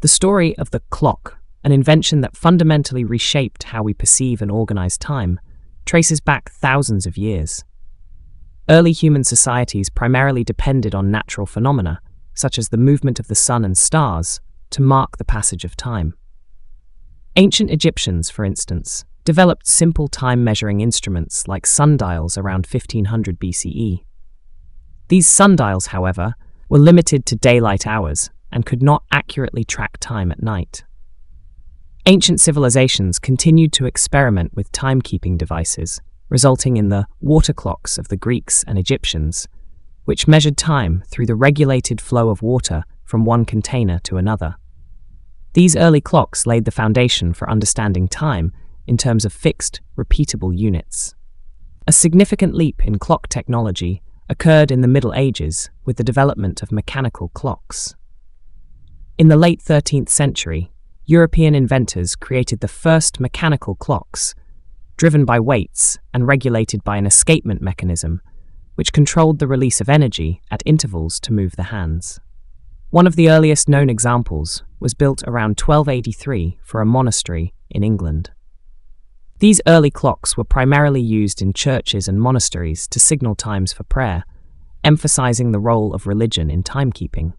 The story of the clock, an invention that fundamentally reshaped how we perceive and organize time, traces back thousands of years. Early human societies primarily depended on natural phenomena, such as the movement of the sun and stars, to mark the passage of time. Ancient Egyptians, for instance, developed simple time-measuring instruments like sundials around 1500 BCE. These sundials, however, were limited to daylight hours and could not accurately track time at night. Ancient civilizations continued to experiment with timekeeping devices, resulting in the water clocks of the Greeks and Egyptians, which measured time through the regulated flow of water from one container to another. These early clocks laid the foundation for understanding time in terms of fixed, repeatable units. A significant leap in clock technology occurred in the Middle Ages with the development of mechanical clocks. In the late 13th century, European inventors created the first mechanical clocks, driven by weights and regulated by an escapement mechanism, which controlled the release of energy at intervals to move the hands. One of the earliest known examples was built around 1283 for a monastery in England. These early clocks were primarily used in churches and monasteries to signal times for prayer, emphasizing the role of religion in timekeeping.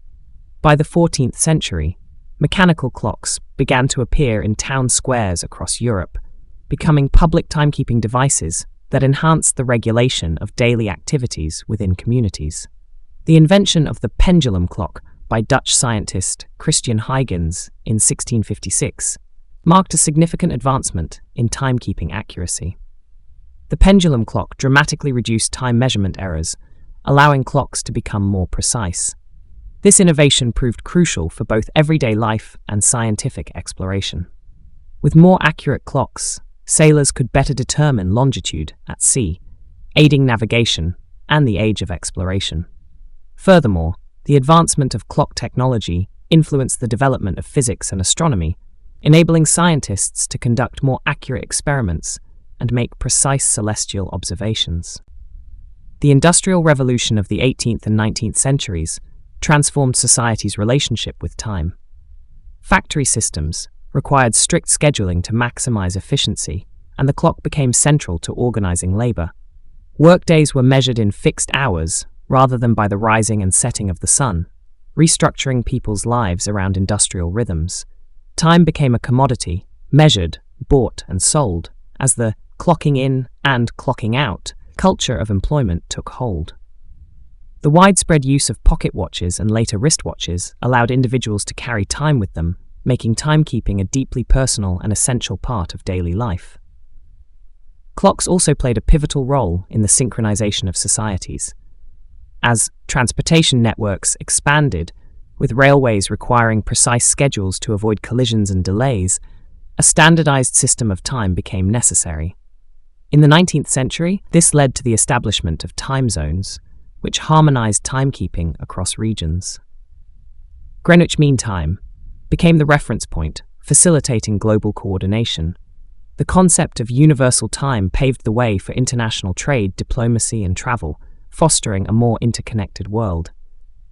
By the 14th century, mechanical clocks began to appear in town squares across Europe, becoming public timekeeping devices that enhanced the regulation of daily activities within communities. The invention of the pendulum clock by Dutch scientist Christian Huygens in 1656 marked a significant advancement in timekeeping accuracy. The pendulum clock dramatically reduced time measurement errors, allowing clocks to become more precise. This innovation proved crucial for both everyday life and scientific exploration. With more accurate clocks, sailors could better determine longitude at sea, aiding navigation and the age of exploration. Furthermore, the advancement of clock technology influenced the development of physics and astronomy, enabling scientists to conduct more accurate experiments and make precise celestial observations. The Industrial Revolution of the 18th and 19th centuries transformed society's relationship with time. Factory systems required strict scheduling to maximize efficiency, and the clock became central to organizing labor. Workdays were measured in fixed hours rather than by the rising and setting of the sun, restructuring people's lives around industrial rhythms. Time became a commodity, measured, bought, and sold, as the clocking in and clocking out culture of employment took hold. The widespread use of pocket watches and later wristwatches allowed individuals to carry time with them, making timekeeping a deeply personal and essential part of daily life. Clocks also played a pivotal role in the synchronization of societies. As transportation networks expanded, with railways requiring precise schedules to avoid collisions and delays, a standardized system of time became necessary. In the 19th century, this led to the establishment of time zones, which harmonized timekeeping across regions. Greenwich Mean Time became the reference point, facilitating global coordination. The concept of universal time paved the way for international trade, diplomacy, and travel, fostering a more interconnected world.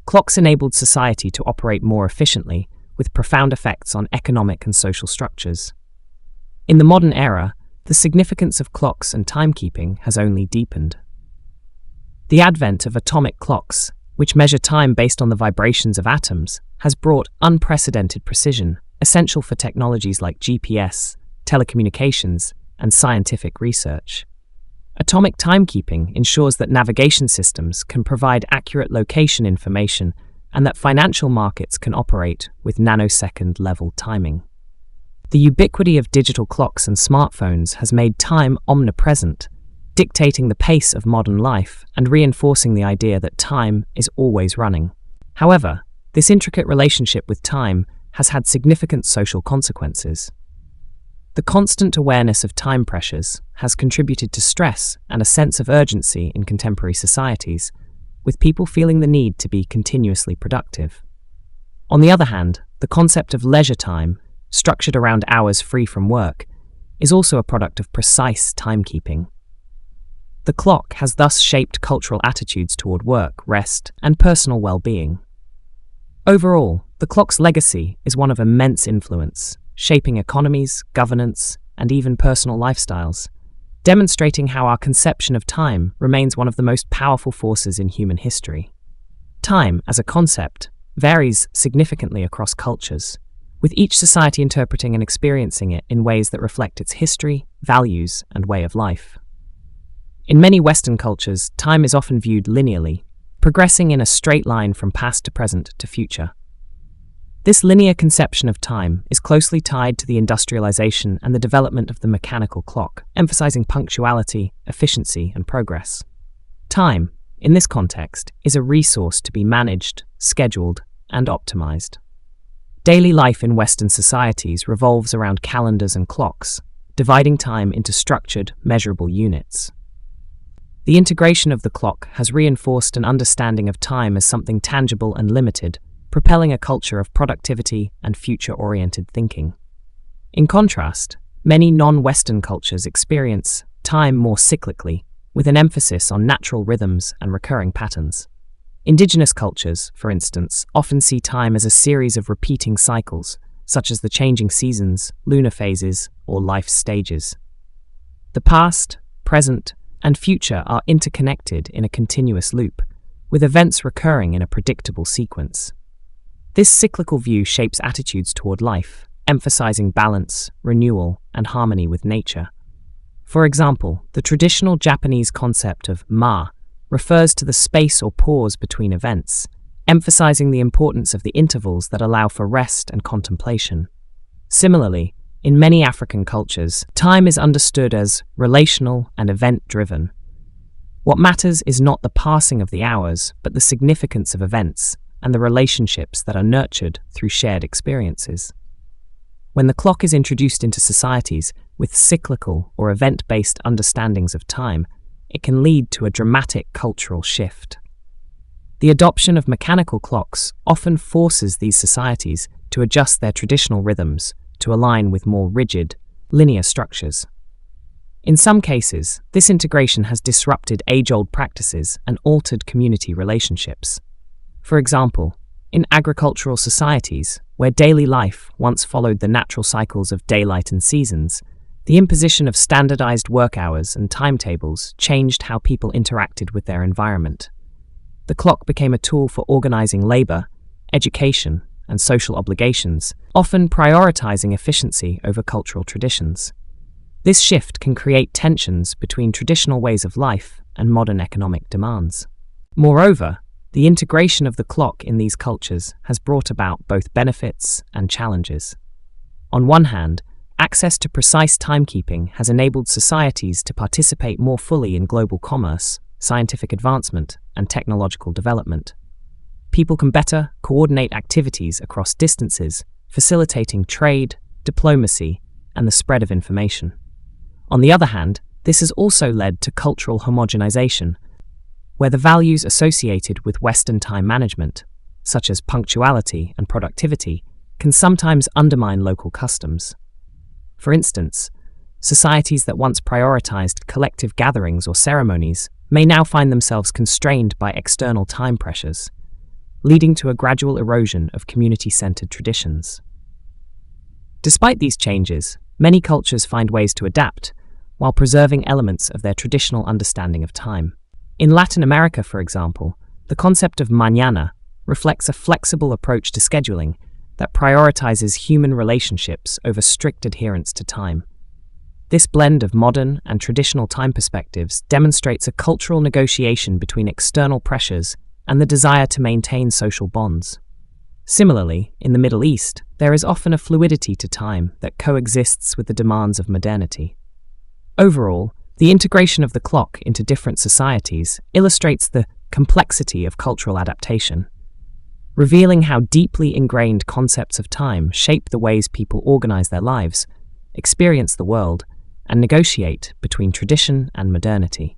Clocks enabled society to operate more efficiently, with profound effects on economic and social structures. In the modern era, the significance of clocks and timekeeping has only deepened. The advent of atomic clocks, which measure time based on the vibrations of atoms, has brought unprecedented precision, essential for technologies like GPS, telecommunications, and scientific research. Atomic timekeeping ensures that navigation systems can provide accurate location information and that financial markets can operate with nanosecond-level timing. The ubiquity of digital clocks and smartphones has made time omnipresent, dictating the pace of modern life and reinforcing the idea that time is always running. However, this intricate relationship with time has had significant social consequences. The constant awareness of time pressures has contributed to stress and a sense of urgency in contemporary societies, with people feeling the need to be continuously productive. On the other hand, the concept of leisure time, structured around hours free from work, is also a product of precise timekeeping. The clock has thus shaped cultural attitudes toward work, rest, and personal well-being. Overall, the clock's legacy is one of immense influence, shaping economies, governance, and even personal lifestyles, demonstrating how our conception of time remains one of the most powerful forces in human history. Time, as a concept, varies significantly across cultures, with each society interpreting and experiencing it in ways that reflect its history, values, and way of life. In many Western cultures, time is often viewed linearly, progressing in a straight line from past to present to future. This linear conception of time is closely tied to the industrialization and the development of the mechanical clock, emphasizing punctuality, efficiency, and progress. Time, in this context, is a resource to be managed, scheduled, and optimized. Daily life in Western societies revolves around calendars and clocks, dividing time into structured, measurable units. The integration of the clock has reinforced an understanding of time as something tangible and limited, propelling a culture of productivity and future-oriented thinking. In contrast, many non-Western cultures experience time more cyclically, with an emphasis on natural rhythms and recurring patterns. Indigenous cultures, for instance, often see time as a series of repeating cycles, such as the changing seasons, lunar phases, or life stages. The past, present, and future are interconnected in a continuous loop, with events recurring in a predictable sequence. This cyclical view shapes attitudes toward life, emphasizing balance, renewal, and harmony with nature. For example, the traditional Japanese concept of ma refers to the space or pause between events, emphasizing the importance of the intervals that allow for rest and contemplation. Similarly, in many African cultures, time is understood as relational and event-driven. What matters is not the passing of the hours, but the significance of events and the relationships that are nurtured through shared experiences. When the clock is introduced into societies with cyclical or event-based understandings of time, it can lead to a dramatic cultural shift. The adoption of mechanical clocks often forces these societies to adjust their traditional rhythms to align with more rigid, linear structures. In some cases, this integration has disrupted age-old practices and altered community relationships. For example, in agricultural societies, where daily life once followed the natural cycles of daylight and seasons, the imposition of standardized work hours and timetables changed how people interacted with their environment. The clock became a tool for organizing labor, education, and social obligations, often prioritizing efficiency over cultural traditions. This shift can create tensions between traditional ways of life and modern economic demands. Moreover, the integration of the clock in these cultures has brought about both benefits and challenges. On one hand, access to precise timekeeping has enabled societies to participate more fully in global commerce, scientific advancement, and technological development. People can better coordinate activities across distances, facilitating trade, diplomacy, and the spread of information. On the other hand, this has also led to cultural homogenization, where the values associated with Western time management, such as punctuality and productivity, can sometimes undermine local customs. For instance, societies that once prioritized collective gatherings or ceremonies may now find themselves constrained by external time pressures, leading to a gradual erosion of community-centered traditions. Despite these changes, many cultures find ways to adapt, while preserving elements of their traditional understanding of time. In Latin America, for example, the concept of mañana reflects a flexible approach to scheduling that prioritizes human relationships over strict adherence to time. This blend of modern and traditional time perspectives demonstrates a cultural negotiation between external pressures and the desire to maintain social bonds. Similarly, in the Middle East, there is often a fluidity to time that coexists with the demands of modernity. Overall, the integration of the clock into different societies illustrates the complexity of cultural adaptation, revealing how deeply ingrained concepts of time shape the ways people organize their lives, experience the world, and negotiate between tradition and modernity.